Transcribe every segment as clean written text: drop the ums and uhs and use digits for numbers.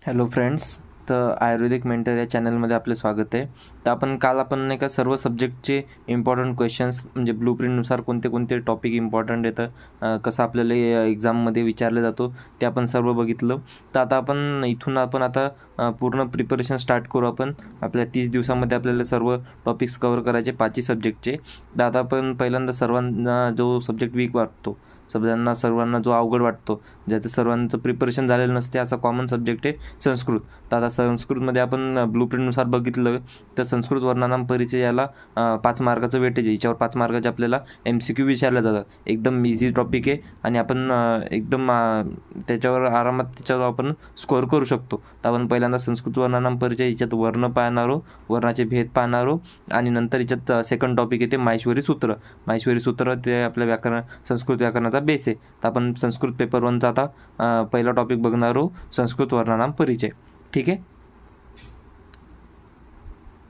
Hello friends. तर आयुर्वेदिक mentor या चॅनलमध्ये आपले स्वागत आहे. तर आपण नाही का सर्व सब्जेक्टचे इम्पॉर्टंट क्वेश्चन्स म्हणजे ब्लूप्रिंटनुसार कोणते कोणते टॉपिक इम्पॉर्टंट येतं, कसं आपल्याला एक्झाममध्ये विचारलं जातो ते आपण सर्व बघितलं. तर आता पूर्ण प्रिपरेशन स्टार्ट करू. आपल्या 30 दिवसामध्ये आपल्याला सर्व टॉपिक्स कव्हर करायचे 5 सब्जेक्टचे. तर आता आपण पहिल्यांदा सर्वांना जो सब्जेक्ट वीक वाटतो, सर्वांना जो अवघड वाटतो, ज्याचं सर्वांचं प्रिपरेशन झालेलं नसते, असा कॉमन सब्जेक्ट आहे संस्कृत. तर आता संस्कृतमध्ये आपण ब्लूप्रिंटनुसार बघितलं तर संस्कृत वर्णनाम परिचय याला 5 मार्काचं वेटेज आहे. याच्यावर 5 मार्काचे आपल्याला MCQ विचारले जातात. एकदम इझी टॉपिक आहे आणि आपण त्याच्यावर आपण स्कोअर करू शकतो. तर आपण पहिल्यांदा संस्कृत वर्णनाम परिचय याच्यात वर्ण पाहणार आहोत, वर्णाचे भेद पाहणार आहोत आणि नंतर याच्यात सेकंड टॉपिक येते माहेश्वरी सूत्र. माहेश्वरी सूत्र ते आपल्या संस्कृत व्याकरणाचा बेस आहे. तर आपण संस्कृत पेपर 1चा आता पहिला टॉपिक बघणार आहोत, संस्कृत वर्णनाम परिचय. ठीक आहे.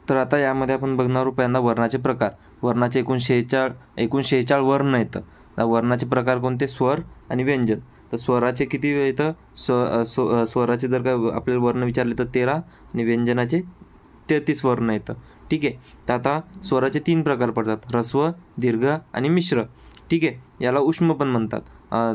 तर आता यामध्ये आपण बघणार आहोत पहिल्यांदा वर्णाचे प्रकार. वर्णाचे एकूण 46 वर्ण येतं. वर्णाचे प्रकार कोणते? स्वर आणि व्यंजन. तर स्वराचे किती येतं? स्वराचे जर का आपल्याला वर्ण विचारले तर 13 आणि व्यंजनाचे 33 वर्ण येतं. ठीक आहे. तर आता स्वराचे 3 प्रकार पडतात, ऱ्हस्व, दीर्घ आणि मिश्र. ठीक आहे. याला उष्म पण म्हणतात.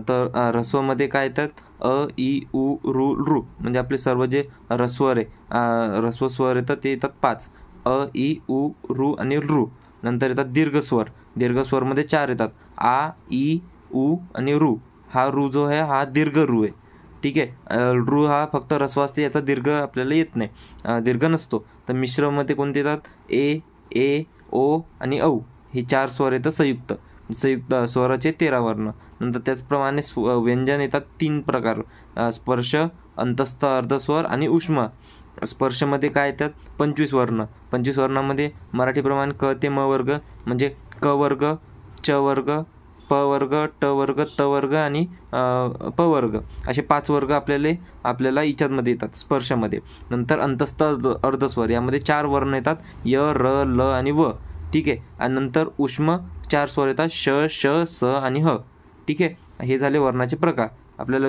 तर ऱ्हस्वमध्ये काय येतात? अ, इ, उ, रू, ऋ म्हणजे आपले सर्व जे ऱ्हस्वर ऱ्हस्व स्वर येतात ते येतात 5. अ, इ, उ, ऋ आणि ऋ. नंतर येतात दीर्घस्वर. दीर्घस्वरमध्ये 4 येतात, आ, इ, उ आणि ऋ. हा ऋ जो आहे हा दीर्घ ऋ आहे. ठीक आहे. ऋ हा फक्त ऱ्हस्व असते, याचा दीर्घ आपल्याला येत नाही, दीर्घ नसतो. तर मिश्रमध्ये कोणते येतात? ए, ओ आणि औ. हे 4 स्वर येतं संयुक्त स्वराचे 13 वर्ण. नंतर त्याचप्रमाणे व्यंजन येतात 3 प्रकार, स्पर्श, अंतस्थ अर्धस्वर आणि उष्म. स्पर्शमध्ये काय येतात? 25 वर्ण. 25 वर्णामध्ये मराठीप्रमाणे क ते म वर्ग म्हणजे क वर्ग, च वर्ग, प वर्ग, ट वर्ग, त वर्ग आणि प वर्ग असे 5 वर्ग आपल्याला याच्यामध्ये येतात स्पर्शमध्ये. नंतर अंतस्थ अर्धस्वर यामध्ये 4 वर्ण येतात, य, र, ल आणि व. ठीक आहे. आणि नंतर उष्म 4 स्वर येतात, श, श, स आणि ह. ठीक आहे. हे झाले वर्णाचे प्रकार. आपल्याला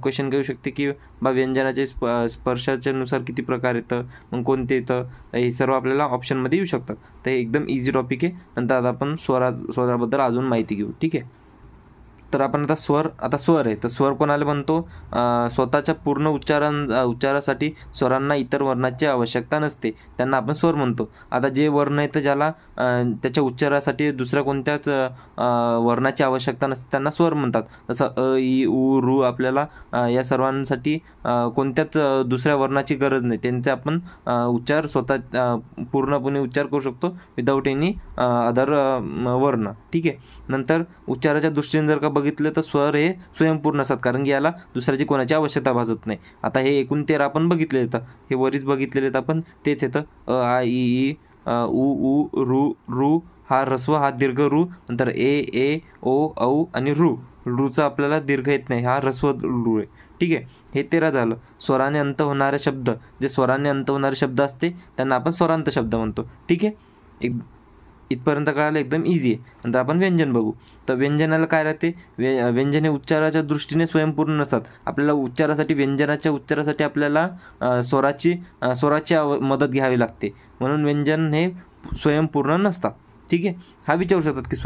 क्वेश्चन घेऊ शकते की व्यंजनाचे स्पर्शाच्या नुसार किती प्रकार येतं, मग कोणते येतं, हे सर्व आपल्याला ऑप्शनमध्ये येऊ शकतात. तर हे एकदम इझी टॉपिक आहे. नंतर आता आपण स्वराबद्दल अजून माहिती घेऊ. ठीक आहे. तर आपण आता स्वर आहे. तर स्वर कोणाला म्हणतो? स्वतःच्या पूर्ण उच्चारासाठी स्वरांना इतर वर्णाची आवश्यकता नसते, त्यांना आपण स्वर म्हणतो. आता जे वर्ण येतं ज्याला त्याच्या उच्चारासाठी दुसऱ्या कोणत्याच वर्णाची आवश्यकता नसते त्यांना स्वर म्हणतात. जसं अ, इ, उ, ऋ आपल्याला या सर्वांसाठी कोणत्याच दुसऱ्या वर्णाची गरज नाही. त्यांचे आपण उच्चार स्वतः पूर्णपणे उच्चार करू शकतो विदाऊट एनी अदर वर्ण. ठीक आहे. नंतर उच्चाराच्या दृष्टीने जर का बघितलं तर स्वर हे स्वयंपूर्ण असतात, कारण की याला दुसऱ्याची कोणाची आवश्यकता भासत नाही. आता हे एकूण 13 आपण बघितले येतं, हे वरीच बघितलेले आहेत आपण, तेच येतं. अ, आ, इ, उ, ऊ, ऋ, हा ऱ्हस्व, हा दीर्घ ऋ. नंतर ए, ओ, औ आणि ऋ. ऋचा आपल्याला दीर्घ येत नाही, हा ऱ्हस्व ऋ आहे. ठीक आहे. हे 13 झालं. स्वराने अंत होणारे शब्द, जे स्वराने अंत होणारे शब्द असते त्यांना आपण स्वरांत शब्द म्हणतो. ठीक आहे. इथपर्यंत कळालं, एकदम इझी आहे. नंतर आपण व्यंजन बघू. तर व्यंजनाला काय राहते? व्यंजन हे उच्चाराच्या दृष्टीने स्वयंपूर्ण नसतात. आपल्याला व्यंजनाच्या उच्चारासाठी आपल्याला स्वराची मदत घ्यावी लागते, म्हणून व्यंजन हे स्वयंपूर्ण नसतात. ठीक आहे. हा विचारू शकतात की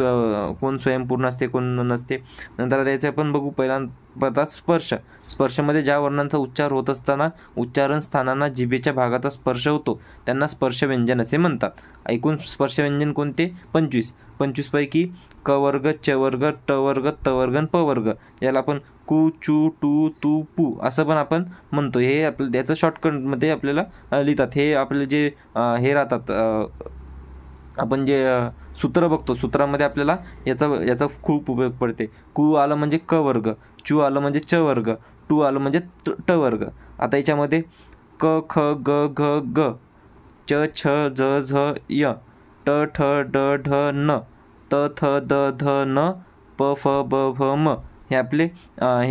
कोण स्वयंपूर्ण असते, कोण नसते. नंतर त्याचे आपण बघू. पहिल्यांदा स्पर्श. स्पर्शमध्ये ज्या वर्णांचा उच्चार होत असताना उच्चारण स्थानांना जिभेच्या भागाचा स्पर्श होतो त्यांना स्पर्श व्यंजन असे म्हणतात. एकूण स्पर्श व्यंजन कोणते? 25 पैकी क वर्ग, च वर्ग, ट वर्ग, त वर्ग आणि प वर्ग. याला आपण कु, चू, टू, तू, पू असं पण आपण म्हणतो. हे त्याचं शॉर्टकटमध्ये आपल्याला लिहितात. हे आपले जे हे राहतात, आपण जे सूत्र बघतो, सूत्रामध्ये आपल्याला याचा खूप उपयोग पडते. कु आलं म्हणजे क वर्ग, चू आलं म्हणजे च वर्ग, टू आलं म्हणजे ट वर्ग. आता याच्यामध्ये क, ख, ग, घ, ग, च, छ, ज, झ, य, ट, ठ, ड, ढ, न, त, थ, द, ध, न, प, फ, ब, भ, म. हे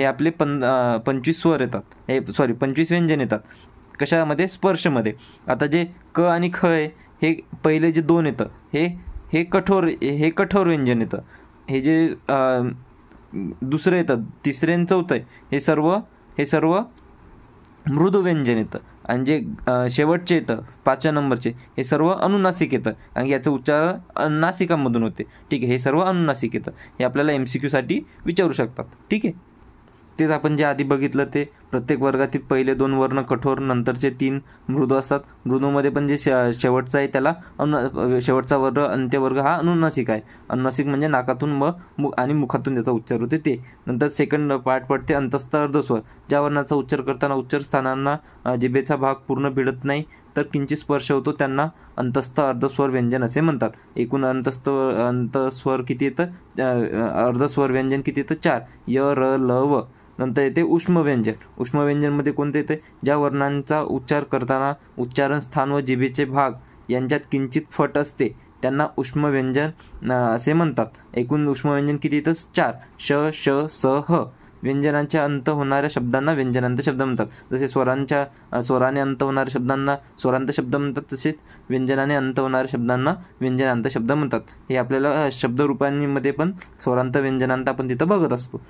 आपले 25 स्वर येतात. 25 व्यंजन येतात. कशामध्ये? स्पर्शमध्ये. आता जे क आणि ख आहे, हे पहिले जे 2 येतं हे कठोर व्यंजन येतं. हे जे दुसरं येतं, तिसरे आणि चौथं आहे, हे सर्व मृदू व्यंजन येतं आणि जे शेवटचे येतं 5व्या नंबरचे हे सर्व अनुनासिक येतं आणि याचं उच्चार नासिकामधून होते. ठीक आहे, हे सर्व अनुनासिक येतं. हे आपल्याला MCQसाठी विचारू शकतात. ठीक आहे, तेच आपण जे आधी बघितलं ते प्रत्येक वर्गातील पहिले 2 वर्ण कठोर, नंतरचे 3 मृदू असतात. मृदूमध्ये पण जे शेवटचा आहे त्याला शेवटचा वर्ग अंत्यवर्ग हा अनुनासिक आहे. अनुनासिक म्हणजे नाकातून आणि मुखातून त्याचा उच्चार होते ते. नंतर सेकंड पार्ट पडते अंतस्थ अर्धस्वर. ज्या वर्णाचा उच्चार करताना उच्चार स्थानांना जिभेचा भाग पूर्ण भिडत नाही तर किंचित स्पर्श होतो त्यांना अंतस्थ अर्धस्वर व्यंजन असे म्हणतात. एकूण अंतस्वर किती येतं, अर्धस्वर व्यंजन किती येतं, 4. य, र, ल, व. नंतर येते उष्म व्यंजन. उष्म व्यंजनमध्ये कोणते येते, ज्या वर्णांचा उच्चार करताना उच्चारण स्थान व जिभेचे भाग यांच्यात किंचित फट असते त्यांना उष्म व्यंजन असे म्हणतात. एकूण उष्म व्यंजन किती येतं, 4. श, श, स, ह. व्यंजनांच्या अंत होणाऱ्या शब्दांना व्यंजनांत शब्द म्हणतात. जसे स्वराने अंत होणाऱ्या शब्दांना स्वरांत शब्द म्हणतात, तसेच व्यंजनाने अंत होणाऱ्या शब्दांना व्यंजनांत शब्द म्हणतात. हे आपल्याला शब्दरूपांमध्ये पण स्वरांत व्यंजनांत आपण तिथं बघत असतो.